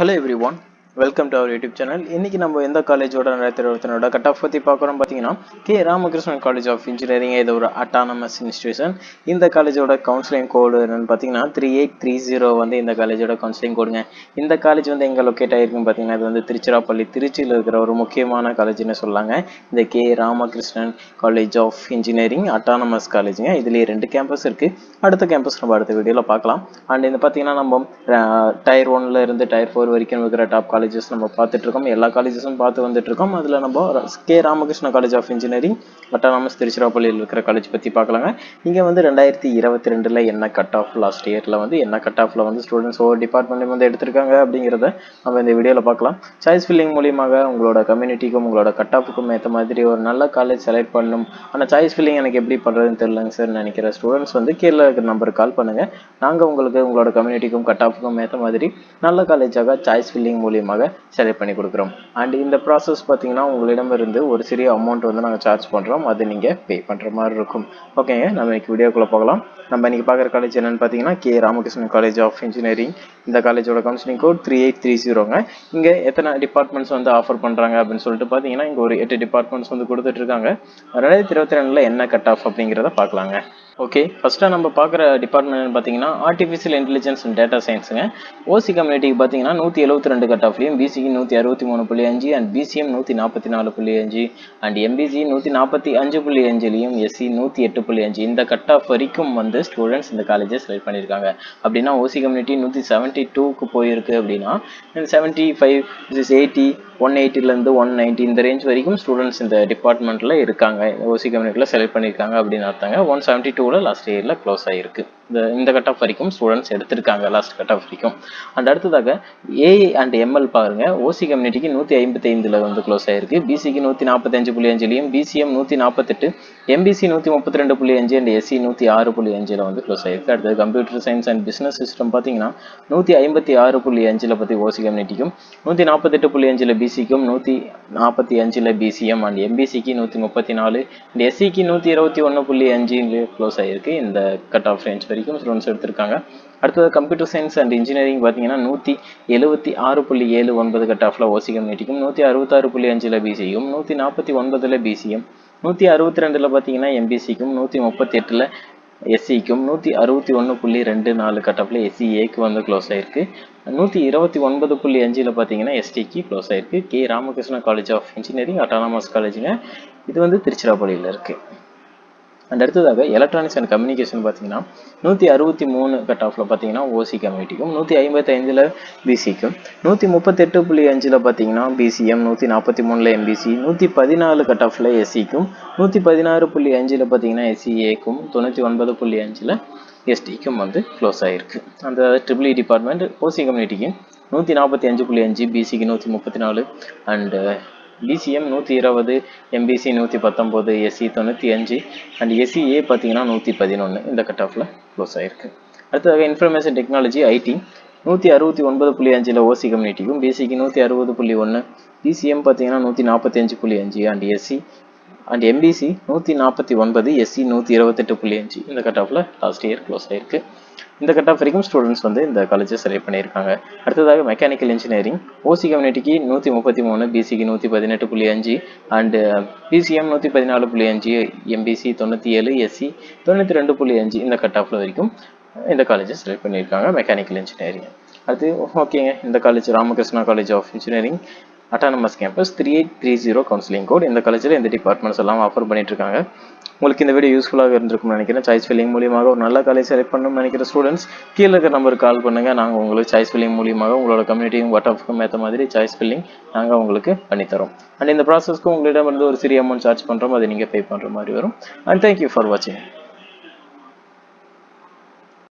Hello everyone, welcome to our YouTube channel. இன்னைக்கு நம்ம எந்த காலேஜோட 2021 கட் ஆஃப் பத்தி பார்க்குறோம் பார்த்தீங்கன்னா K Ramakrishnan college of engineering. இது ஒரு அட்டானமஸ் இன்ஸ்டிடியூஷன். இந்த காலேஜோட கவுன்சிலிங் கோடு என்னன்னு பார்த்தீங்கன்னா 3830 வந்து இந்த காலேஜோட கவுன்சிலிங் கோடுங்க. இந்த காலேஜ் வந்து எங்கே லொக்கேட் ஆகிருக்குன்னு பார்த்தீங்கன்னா இது வந்து திருச்சிராப்பள்ளி, திருச்சியில் இருக்கிற ஒரு முக்கியமான காலேஜ்னு சொல்லாங்க. இந்த K Ramakrishnan college of engineering autonomous காலேஜுங்க. இதுலேயே 2 கேம்பஸ் இருக்குது. அடுத்த கேம்பஸ் நம்ம அடுத்த வீடியோவில் பார்க்கலாம். அண்ட் இந்த பார்த்தீங்கன்னா நம்ம டயர் 1ல இருந்து டயர் 4 வரைக்கும் இருக்கிற டாப் காலேஜஸ் நம்ம பார்த்துட்டு இருக்கோம். எல்லா காலேஜஸும் பார்த்து வந்துட்டு இருக்கோம். அதில் நம்ம K Ramakrishna college of engineering autonomous திருச்சிராப்பள்ளியில் இருக்கிற காலேஜ் பற்றி பார்க்கலாங்க. இங்கே வந்து 2022 என்ன கட் ஆஃப், லாஸ்ட் இயரில் வந்து என்ன கட் ஆஃபில் வந்து ஸ்டூடெண்ட்ஸ் ஒவ்வொரு டிபார்ட்மெண்ட்லையும் வந்து எடுத்திருக்காங்க அப்படிங்கிறத நம்ம இந்த வீடியோவில் பார்க்கலாம். சாய்ஸ் ஃபில்லிங் மூலியமாக உங்களோட கம்யூனிட்டிக்கும் உங்களோட கட் ஆஃபுக்கும் ஏற்ற மாதிரி ஒரு நல்ல காலேஜ் செலக்ட் பண்ணணும். ஆனால் சாய்ஸ் ஃபில்லிங் எனக்கு எப்படி பண்ணுறதுன்னு தெரியலங்க சார் நினைக்கிற ஸ்டூடெண்ட்ஸ் வந்து கீழே இருக்கிற நம்பருக்கு கால் பண்ணுங்கள். நாங்கள் உங்களுக்கு உங்களோட கம்யூனிட்டிக்கும் கட் ஆஃபுக்கும் ஏற்ற மாதிரி நல்ல காலேஜாக சாய்ஸ் ஃபில்லிங் மூலியமாக செலக்ட் பண்ணி கொடுக்குறோம். அண்ட் இந்த ப்ராசஸ் பார்த்தீங்கன்னா உங்களிடமிருந்து ஒரு சிறிய அமௌண்ட் வந்து நாங்கள் சார்ஜ் பண்ணுறோம். அது நீங்கள் பே பண்ணுற மாதிரி இருக்கும். ஓகேங்க, நம்ம இன்னைக்கு வீடியோக்குள்ளே போகலாம். நம்ம இன்னைக்கு பார்க்குற காலேஜ் என்னன்னு பார்த்தீங்கன்னா K Ramakrishnan college of engineering. இந்த காலேஜோட கவுன்சிலிங் கோட் 3830ங்க. இங்கே எத்தனை டிபார்ட்மெண்ட்ஸ் வந்து ஆஃபர் பண்ணுறாங்க அப்படின்னு சொல்லிட்டு பார்த்தீங்கன்னா இங்கே ஒரு 8 டிபார்ட்மெண்ட்ஸ் வந்து கொடுத்துட்டு இருக்காங்க. 2022 என்ன கட் ஆஃப் அப்படிங்கிறத பார்க்கலாங்க. ஓகே, ஃபஸ்ட்டாக நம்ம பார்க்குற டிபார்ட்மெண்ட் பார்த்தீங்கன்னா ஆர்டிஃபிஷியல் இன்டெலிஜென்ஸ் அண்ட் டேட்டா சயின்ஸுங்க. ஓசி கம்யூனிட்டிக்கு பார்த்தீங்கன்னா 172 கட் ஆஃப்லையும், பிசிக்கு 163.5 அண்ட் பிசிஎம் 144.5 அண்ட் எம்பிசி 145.5லையும், எஸ்சி 108.5 இந்த கட் ஆஃப் வரைக்கும் வந்து ஸ்டூடெண்ட்ஸ் இந்த காலேஜை செலக்ட் பண்ணியிருக்காங்க. அப்படின்னா ஓசி கம்யூனிட்டி 172க்கு போயிருக்கு அப்படின்னா 75, 80, 180லேருந்து 190 இந்த ரேஞ்ச் வரைக்கும் ஸ்டூடெண்ட்ஸ் இந்த டிபார்ட்மெண்ட்டில் இருக்காங்க, ஓசி கம்யூனிட்டியில் செலக்ட் பண்ணியிருக்காங்க அப்படின்னு அர்த்தங்க. 172ல் லாஸ்ட் இயரில் க்ளோஸ் ஆகிருக்கு. இந்த கட் ஆஃப் வரைக்கும் ஸ்டூடெண்ட்ஸ் எடுத்திருக்காங்க, லாஸ்ட் கட் ஆஃப் வரைக்கும். அண்ட் அடுத்ததாக ஏஐ அண்ட் எம்எல் பாருங்க. ஓசி கம்யூனிட்டிக்கு 155ல் வந்து க்ளோஸ் ஆகிருக்கு, பிசிக்கு 145.5லையும், பிசிஎம் 148, எம்பிசி 132.5 அண்ட் எஸ்சி 106.5ல் வந்து க்ளோஸ் ஆகிருக்கு. அடுத்தது computer science and business system பார்த்தீங்கன்னா 156.5ல் பற்றி ஓசி கம்யூனிட்டிக்கும், 148.5ல் பிசிக்கும், 145ல் பிசிஎம் அண்ட் எம்பிசிக்கு 134 அண்ட் எஸ்சிக்கு 121.5 க்ளோஸ் ஆகிருக்கு. இந்த கட் ஆஃப் ரேஞ்ச் வரைக்கும் ஸ்டூடெண்ட்ஸ் எடுத்திருக்காங்க. அடுத்தது கம்ப்யூட்டர் சயின்ஸ் அண்ட் இன்ஜினியரிங் பார்த்தீங்கன்னா 176.79 கட் ஆஃப்ல ஓசி கம்யூனிட்டிக்கும், 166.5ல் பிசியும், 149ல் பிசிஎம், 162ல் பார்த்தீங்கன்னா எம்பிசிக்கும், 138ல் எஸ்சிக்கும், 161.24 கட் ஆஃப்ல எஸ்சிஏக்கு வந்து க்ளோஸ் ஆகிருக்கு. 129.5ல் பார்த்தீங்கன்னா எஸ்டிக்கு க்ளோஸ் ஆகிருக்கு. K Ramakrishna college of engineering autonomous காலேஜுங்க. இது வந்து திருச்சிராப்பள்ளியில் இருக்குது. அண்ட் அடுத்ததாக எலக்ட்ரானிக்ஸ் அண்ட் கம்யூனிகேஷன் பார்த்தீங்கன்னா 163 கட் ஆஃபில் பார்த்தீங்கன்னா ஓசி கம்யூனிட்டிக்கும், 155ல் பிசிக்கும், 138.5ல் பார்த்தீங்கன்னா பிசிஎம், 143ல் எம்பிசி, 114 கட் ஆஃபில் எஸ்சிக்கும், 116.5ல் பார்த்தீங்கன்னா எஸ்சிஏக்கும், 99.5ல் எஸ்டிக்கும் வந்து க்ளோஸ் ஆகிருக்கு. அந்த ட்ரிபிள் டிபார்ட்மெண்ட் ஓசி கம்யூனிட்டிக்கு 145.5, பிசிக்கு 134 and BCM 120, MBC 119, SC 95 and SCA பார்த்தீங்கன்னா 111 இந்த கட் ஆஃபில் க்ளோஸ் ஆகிருக்கு. அடுத்ததாக இன்ஃபர்மேஷன் டெக்னாலஜி ஐடி 169.5ல் ஓசி கம்யூனிட்டிக்கும், பிசிக்கு 160.1, பிசிஎம் பார்த்தீங்கன்னா 145.5 and SC and MBC 149, SC 128.5 இந்த கட் ஆஃபில் லாஸ்ட் இயர் க்ளோஸ் ஆகிருக்கு. இந்த கட் ஆஃப் வரைக்கும் ஸ்டூடெண்ட்ஸ் வந்து இந்த காலேஜை செலக்ட் பண்ணியிருக்காங்க. அடுத்ததாக மெக்கானிக்கல் இன்ஜினியரிங் ஓசி கம்யூனிட்டிக்கு 133, பிசிக்கு 118.5 அண்டு பிசிஎம் 114.5, எம்பிசி 97, எஸ்சி 92.5 இந்த கட் ஆஃப்ல வரைக்கும் இந்த காலேஜை செலக்ட் பண்ணியிருக்காங்க மெக்கானிக்கல் இன்ஜினியரிங். அது ஓகேங்க. இந்த college Ramakrishna college of engineering autonomous campus 3830 counselling code. இந்த காலேஜில் இந்த டிபார்ட்மெண்ட்ஸ் எல்லாம் ஆஃபர் பண்ணிட்டு இருக்காங்க. உங்களுக்கு இந்த வீடியோ யூஸ்ஃபுல்லாக இருந்திருக்கும்னு நினைக்கிறேன். சாய்ஸ் ஃபில்லிங் மூலியமாக ஒரு நல்ல காலேஜ் செலக்ட் பண்ணணும்னு நினைக்கிற ஸ்டூடெண்ட்ஸ் கீழே இருக்கிற நம்பருக்கு கால் பண்ணுங்கள். நாங்கள் உங்களுக்கு சாய்ஸ் ஃபில்லிங் மூலியமாக உங்களோட கம்யூனிட்டியும் கட் ஆஃப்க்கும் ஏற்ற மாதிரி சாய்ஸ் ஃபில்லிங் நாங்கள் உங்களுக்கு பண்ணித்தரோம். அண்ட் இந்த ப்ராசஸ்க்கு உங்களிடம் வந்து ஒரு சிறிய அமௌண்ட் சார்ஜ் பண்ணுறோம், அதை நீங்கள் பே பண்ணுற மாதிரி வரும். அண்ட் தேங்க்யூ ஃபார் வாட்சிங்.